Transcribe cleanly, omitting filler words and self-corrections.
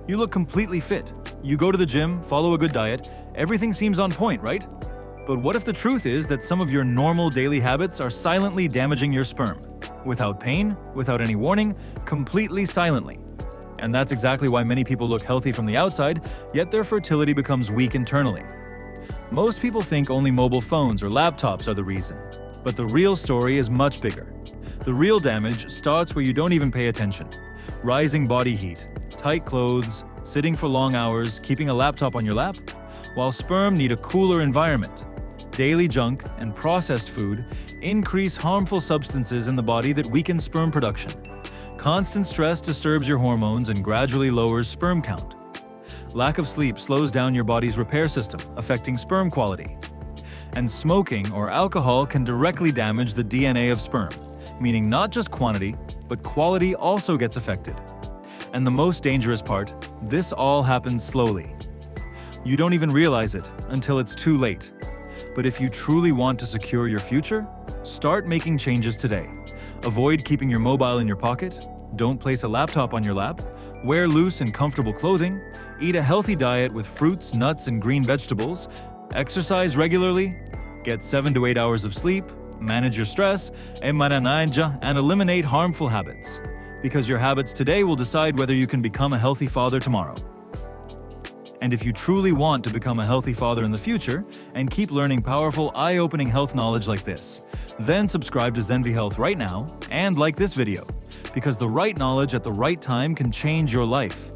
You look completely fit. You go to the gym, follow a good diet, everything seems on point, right? But what if the truth is that some of your normal daily habits are silently damaging your sperm? Without pain, without any warning, completely silently. And that's exactly why many people look healthy from the outside, yet their fertility becomes weak internally. Most people think only mobile phones or laptops are the reason. But the real story is much bigger. The real damage starts where you don't even pay attention. Rising body heat, tight clothes, sitting for long hours, keeping a laptop on your lap, while sperm need a cooler environment. Daily junk and processed food increase harmful substances in the body that weaken sperm production. Constant stress disturbs your hormones and gradually lowers sperm count. Lack of sleep slows down your body's repair system, affecting sperm quality. And smoking or alcohol can directly damage the DNA of sperm, meaning not just quantity, but quality also gets affected. And the most dangerous part, this all happens slowly. You don't even realize it until it's too late. But if you truly want to secure your future, start making changes today. Avoid keeping your mobile in your pocket, don't place a laptop on your lap, wear loose and comfortable clothing, eat a healthy diet with fruits, nuts, and green vegetables, exercise regularly, get 7 to 8 hours of sleep, manage your stress, and eliminate harmful habits. Because your habits today will decide whether you can become a healthy father tomorrow. And if you truly want to become a healthy father in the future and keep learning powerful, eye-opening health knowledge like this, then subscribe to Zenvi Health right now and like this video, because the right knowledge at the right time can change your life.